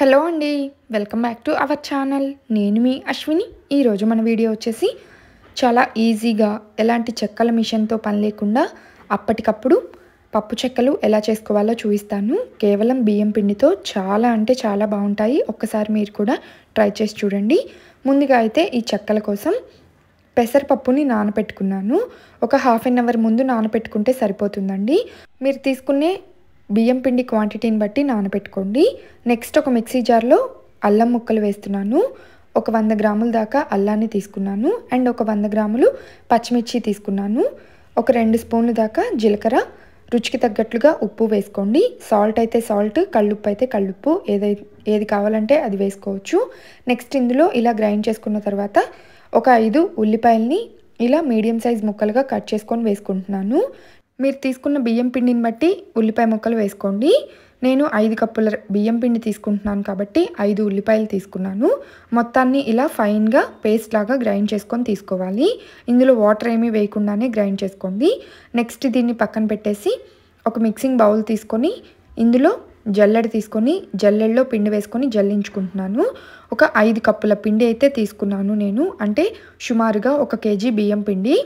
Hello అండి. Welcome back to our channel. నేను మీ అశ్విని. ఈరోజు మన వీడియో వచ్చేసి చాలా ఈజీగా ఎలాంటి చెక్కల మిషన్తో పని లేకుండా అప్పటికప్పుడు పప్పు చెక్కలు ఎలా చేసుకోవాలో చూపిస్తాను. కేవలం బియ్యం పిండితో చాలా అంటే చాలా బాగుంటాయి. ఒక్కసారి మీరు కూడా ట్రై చేసి చూడండి. ముందుగా అయితే ఈ చెక్కల కోసం పెసరపప్పుని నానబెట్టుకున్నాను. ఒక హాఫ్ అన్ అవర్ ముందు నానబెట్టుకుంటే సరిపోతుందండి. మీరు తీసుకునే బియ్యం పిండి క్వాంటిటీని బట్టి నానబెట్టుకోండి. నెక్స్ట్ ఒక మిక్సీ జార్లో అల్లం ముక్కలు వేస్తున్నాను. ఒక 100 గ్రాముల దాకా అల్లాన్ని తీసుకున్నాను. అండ్ ఒక 100 గ్రాములు పచ్చిమిర్చి తీసుకున్నాను. ఒక 2 స్పూన్లు దాకా జీలకర్ర, రుచికి తగ్గట్లుగా ఉప్పు వేసుకోండి. సాల్ట్ అయితే సాల్ట్, కల్లుప్పు అయితే కల్లుప్పు, ఏది కావాలంటే అది వేసుకోవచ్చు. నెక్స్ట్ ఇందులో ఇలా గ్రైండ్ చేసుకున్న తర్వాత ఒక 5 ఉల్లిపాయల్ని ఇలా మీడియం సైజ్ ముక్కలుగా కట్ చేసుకొని వేసుకుంటున్నాను. మీరు తీసుకున్న బియ్యం పిండిని బట్టి ఉల్లిపాయ ముక్కలు వేసుకోండి. నేను 5 కప్పుల బియ్యం పిండి తీసుకుంటున్నాను కాబట్టి 5 ఉల్లిపాయలు తీసుకున్నాను. మొత్తాన్ని ఇలా ఫైన్గా పేస్ట్ లాగా గ్రైండ్ చేసుకొని తీసుకోవాలి. ఇందులో వాటర్ ఏమీ వేయకుండానే గ్రైండ్ చేసుకోండి. నెక్స్ట్ దీన్ని పక్కన పెట్టేసి ఒక మిక్సింగ్ బౌల్ తీసుకొని ఇందులో జల్లెడ తీసుకొని జల్లెడలో పిండి వేసుకొని జల్లించుకుంటున్నాను. ఒక 5 కప్పుల పిండి అయితే తీసుకున్నాను నేను, అంటే సుమారుగా 1 కేజీ బియ్యం పిండి.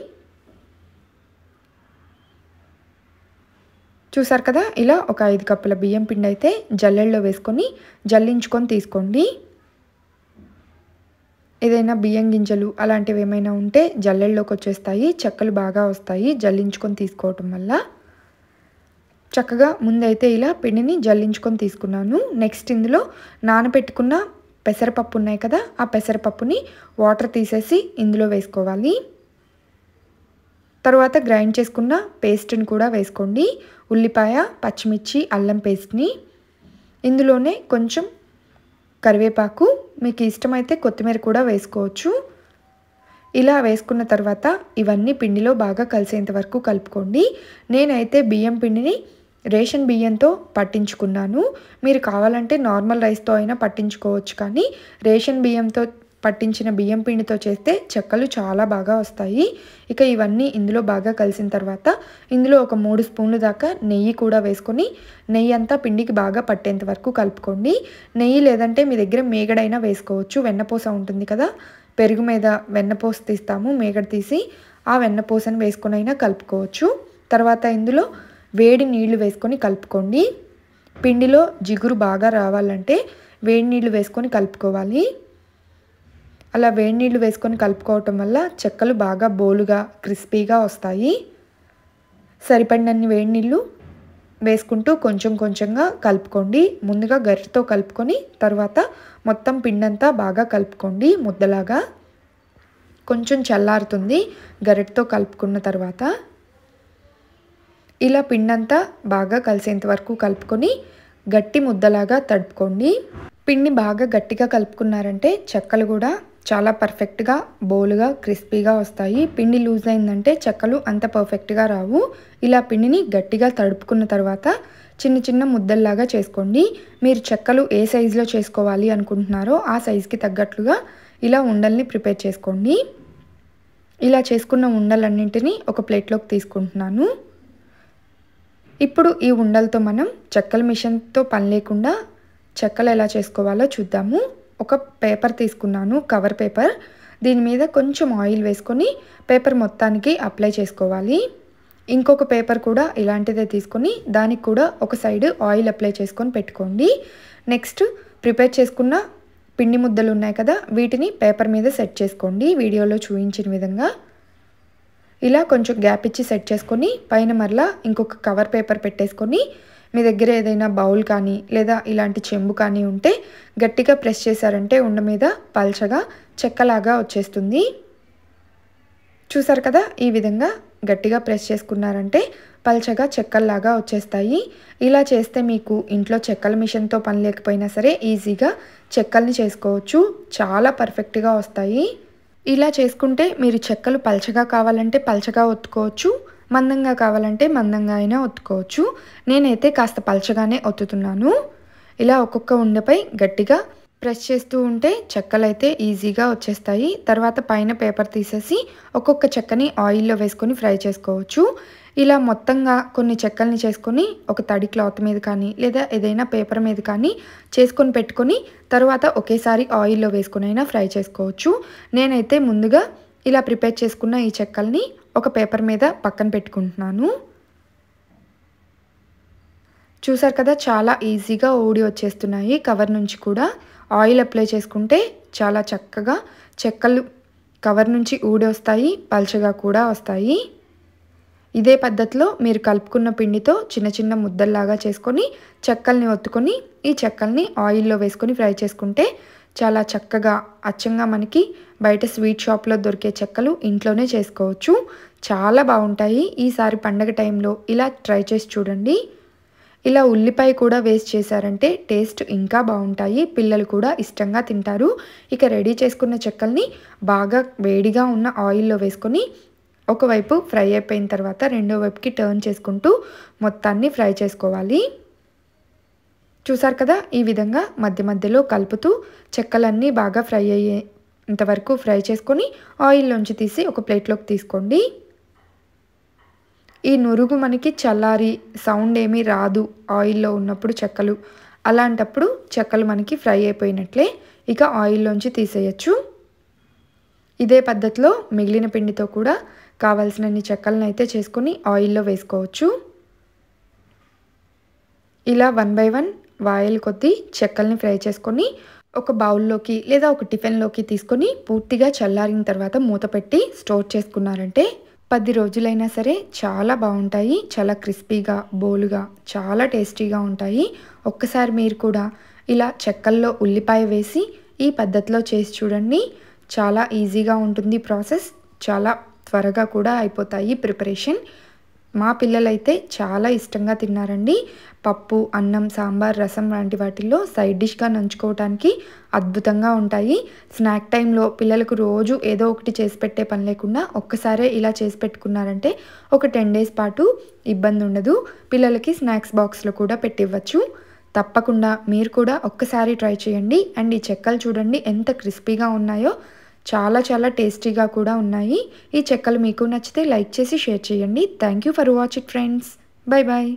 చూసారు కదా, ఇలా ఒక 5 కప్పుల బియ్యం పిండి అయితే జల్లెడలో వేసుకొని జల్లించుకొని తీసుకోండి. ఏదైనా బియ్యం గింజలు అలాంటివి ఏమైనా ఉంటే జల్లెడలోకి వచ్చేస్తాయి, చెక్కలు బాగా వస్తాయి జల్లించుకొని తీసుకోవటం వల్ల. చక్కగా ముందైతే ఇలా పిండిని జల్లించుకొని తీసుకున్నాను. నెక్స్ట్ ఇందులో నానబెట్టుకున్న పెసరపప్పు ఉన్నాయి కదా, ఆ పెసరపప్పుని వాటర్ తీసేసి ఇందులో వేసుకోవాలి. తర్వాత గ్రైండ్ చేసుకున్న పేస్ట్ని కూడా వేసుకోండి. ఉల్లిపాయ, పచ్చిమిర్చి, అల్లం పేస్ట్ని, ఇందులోనే కొంచెం కరివేపాకు, మీకు ఇష్టమైతే కొత్తిమీర కూడా వేసుకోవచ్చు. ఇలా వేసుకున్న తర్వాత ఇవన్నీ పిండిలో బాగా కలిసేంత వరకు కలుపుకోండి. నేనైతే బియ్యం పిండిని రేషన్ బియ్యంతో పట్టించుకున్నాను. మీరు కావాలంటే నార్మల్ రైస్తో అయినా పట్టించుకోవచ్చు, కానీ రేషన్ బియ్యంతో పట్టించిన బియ్యం పిండితో చేస్తే చెక్కలు చాలా బాగా వస్తాయి. ఇక ఇవన్నీ ఇందులో బాగా కలిసిన తర్వాత ఇందులో ఒక 3 స్పూన్లు దాకా నెయ్యి కూడా వేసుకొని నెయ్యి అంతా పిండికి బాగా పట్టేంత వరకు కలుపుకోండి. నెయ్యి లేదంటే మీ దగ్గర మేగడైనా వేసుకోవచ్చు. వెన్నపూస ఉంటుంది కదా, పెరుగు మీద వెన్నపూస తీస్తాము, మేగడ తీసి ఆ వెన్నపూసను వేసుకొని అయినా కలుపుకోవచ్చు. తర్వాత ఇందులో వేడి నీళ్లు వేసుకొని కలుపుకోండి. పిండిలో జిగురు బాగా రావాలంటే వేడి నీళ్లు వేసుకొని కలుపుకోవాలి. అలా వేడి నీళ్ళు వేసుకొని కలుపుకోవటం వల్ల చెక్కలు బాగా బోలుగా క్రిస్పీగా వస్తాయి. సరిపడినన్ని వేడి నీళ్ళు వేసుకుంటూ కొంచెం కొంచెంగా కలుపుకోండి. ముందుగా గరిటెతో కలుపుకొని తర్వాత మొత్తం పిండంతా బాగా కలుపుకోండి ముద్దలాగా. కొంచెం చల్లారుతుంది గరిటెతో కలుపుకున్న తర్వాత. ఇలా పిండంతా బాగా కలిసేంత వరకు కలుపుకొని గట్టి ముద్దలాగా తడుపుకోండి. పిండి బాగా గట్టిగా కలుపుకున్నారంటే చెక్కలు కూడా చాలా పర్ఫెక్ట్గా బోలుగా క్రిస్పీగా వస్తాయి. పిండి లూజ్ అయిందంటే చెక్కలు అంత పర్ఫెక్ట్గా రావు. ఇలా పిండిని గట్టిగా తడుపుకున్న తర్వాత చిన్న చిన్న ముద్దల్లాగా చేసుకోండి. మీరు చెక్కలు ఏ సైజులో చేసుకోవాలి అనుకుంటున్నారో ఆ సైజుకి తగ్గట్లుగా ఇలా ఉండల్ని ప్రిపేర్ చేసుకోండి. ఇలా చేసుకున్న ఉండలన్నింటినీ ఒక ప్లేట్లోకి తీసుకుంటున్నాను. ఇప్పుడు ఈ ఉండలతో మనం చెక్కల మిషన్తో పని లేకుండా చెక్కలు ఎలా చేసుకోవాలో చూద్దాము. ఒక పేపర్ తీసుకున్నాను, కవర్ పేపర్. దీని మీద కొంచెం ఆయిల్ వేసుకొని పేపర్ మొత్తానికి అప్లై చేసుకోవాలి. ఇంకొక పేపర్ కూడా ఇలాంటిదే తీసుకొని దానికి కూడా ఒక సైడ్ ఆయిల్ అప్లై చేసుకొని పెట్టుకోండి. నెక్స్ట్ ప్రిపేర్ చేసుకున్న పిండి ముద్దలు ఉన్నాయి కదా, వీటిని పేపర్ మీద సెట్ చేసుకోండి వీడియోలో చూపించిన విధంగా. ఇలా కొంచెం గ్యాప్ ఇచ్చి సెట్ చేసుకొని పైన మరలా ఇంకొక కవర్ పేపర్ పెట్టేసుకొని మీ దగ్గర ఏదైనా బౌల్ కానీ లేదా ఇలాంటి చెంబు కానీ ఉంటే గట్టిగా ప్రెస్ చేశారంటే ఉండ మీద పల్చగా చెక్కలాగా వచ్చేస్తుంది. చూసారు కదా, ఈ విధంగా గట్టిగా ప్రెస్ చేసుకున్నారంటే పల్చగా చెక్కల్లాగా వచ్చేస్తాయి. ఇలా చేస్తే మీకు ఇంట్లో చెక్కల మిషన్తో పని లేకపోయినా సరే ఈజీగా చెక్కల్ని చేసుకోవచ్చు. చాలా పర్ఫెక్ట్గా వస్తాయి. ఇలా చేసుకుంటే మీరు చెక్కలు పల్చగా కావాలంటే పల్చగా ఒత్తుకోవచ్చు, మందంగా కావాలంటే మందంగా అయినా ఒత్తుకోవచ్చు. నేనైతే కాస్త పల్చగానే ఒత్తుతున్నాను. ఇలా ఒక్కొక్క ఉండపై గట్టిగా ప్రెస్ చేస్తూ ఉంటే చెక్కలు అయితే ఈజీగా వచ్చేస్తాయి. తర్వాత పైన పేపర్ తీసేసి ఒక్కొక్క చెక్కని ఆయిల్లో వేసుకొని ఫ్రై చేసుకోవచ్చు. ఇలా మొత్తంగా కొన్ని చెక్కల్ని చేసుకొని ఒక తడి క్లాత్ మీద కానీ లేదా ఏదైనా పేపర్ మీద కానీ చేసుకొని పెట్టుకొని తర్వాత ఒకేసారి ఆయిల్లో వేసుకునైనా ఫ్రై చేసుకోవచ్చు. నేనైతే ముందుగా ఇలా ప్రిపేర్ చేసుకున్న ఈ చెక్కల్ని ఒక పేపర్ మీద పక్కన పెట్టుకుంటున్నాను. చూసారు కదా, చాలా ఈజీగా ఊడి వచ్చేస్తున్నాయి. కవర్ నుంచి కూడా ఆయిల్ అప్లై చేసుకుంటే చాలా చక్కగా చెక్కలు కవర్ నుంచి ఊడి వస్తాయి, పల్చగా కూడా వస్తాయి. ఇదే పద్ధతిలో మీరు కలుపుకున్న పిండితో చిన్న చిన్న ముద్దల్లాగా చేసుకొని చెక్కల్ని ఒత్తుకొని ఈ చెక్కల్ని ఆయిల్లో వేసుకొని ఫ్రై చేసుకుంటే చాలా చక్కగా అచ్చంగా మనకి బయట స్వీట్ షాప్లో దొరికే చెక్కలు ఇంట్లోనే చేసుకోవచ్చు. చాలా బాగుంటాయి. ఈసారి పండగ టైంలో ఇలా ట్రై చేసి చూడండి. ఇలా ఉల్లిపాయ కూడా వేస్ట్ చేశారంటే టేస్ట్ ఇంకా బాగుంటాయి. పిల్లలు కూడా ఇష్టంగా తింటారు. ఇక రెడీ చేసుకున్న చెక్కల్ని బాగా వేడిగా ఉన్న ఆయిల్లో వేసుకొని ఒకవైపు ఫ్రై అయిపోయిన తర్వాత రెండో వైపుకి టర్న్ చేసుకుంటూ మొత్తాన్ని ఫ్రై చేసుకోవాలి. చూసారు కదా, ఈ విధంగా మధ్య మధ్యలో కలుపుతూ చెక్కలన్నీ బాగా ఫ్రై అయ్యేంతవరకు ఫ్రై చేసుకొని ఆయిల్లోంచి తీసి ఒక ప్లేట్లోకి తీసుకోండి. ఈ నురుగు మనకి చల్లారి సౌండ్ ఏమీ రాదు ఆయిల్లో ఉన్నప్పుడు చెక్కలు. అలాంటప్పుడు చెక్కలు మనకి ఫ్రై అయిపోయినట్లే. ఇక ఆయిల్లోంచి తీసేయచ్చు. ఇదే పద్ధతిలో మిగిలిన పిండితో కూడా కావాల్సినన్ని చెక్కలను అయితే చేసుకొని ఆయిల్లో వేసుకోవచ్చు. ఇలా 1 బై 1 వాయిల్ కొద్దీ చెక్కల్ని ఫ్రై చేసుకొని ఒక బౌల్లోకి లేదా ఒక టిఫిన్లోకి తీసుకొని పూర్తిగా చల్లారిన తర్వాత మూత పెట్టి స్టోర్ చేసుకున్నారంటే 10 రోజులైనా సరే చాలా బాగుంటాయి. చాలా క్రిస్పీగా, బోలుగా, చాలా టేస్టీగా ఉంటాయి. ఒక్కసారి మీరు కూడా ఇలా చెక్కల్లో ఉల్లిపాయ వేసి ఈ పద్ధతిలో చేసి చూడండి. చాలా ఈజీగా ఉంటుంది ప్రాసెస్. చాలా త్వరగా కూడా అయిపోతాయి ప్రిపరేషన్. మా పిల్లలైతే చాలా ఇష్టంగా తిన్నారండి. పప్పు, అన్నం, సాంబార్, రసం లాంటి వాటిల్లో సైడ్ డిష్గా నంచుకోవడానికి అద్భుతంగా ఉంటాయి. స్నాక్ టైంలో పిల్లలకు రోజు ఏదో ఒకటి చేసి పెట్టే పని లేకుండా ఒక్కసారే ఇలా చేసి పెట్టుకున్నారంటే ఒక 10 డేస్ పాటు ఇబ్బంది ఉండదు. పిల్లలకి స్నాక్స్ బాక్స్లో కూడా పెట్టివ్వచ్చు. తప్పకుండా మీరు కూడా ఒక్కసారి ట్రై చేయండి. అండ్ ఈ చెక్కలు చూడండి ఎంత క్రిస్పీగా ఉన్నాయో. చాలా చాలా టేస్టీగా కూడా ఉన్నాయి. ఈ చెక్కలు మీకు నచ్చితే లైక్ చేసి షేర్ చేయండి. Thank you for watch it friends. Bye bye.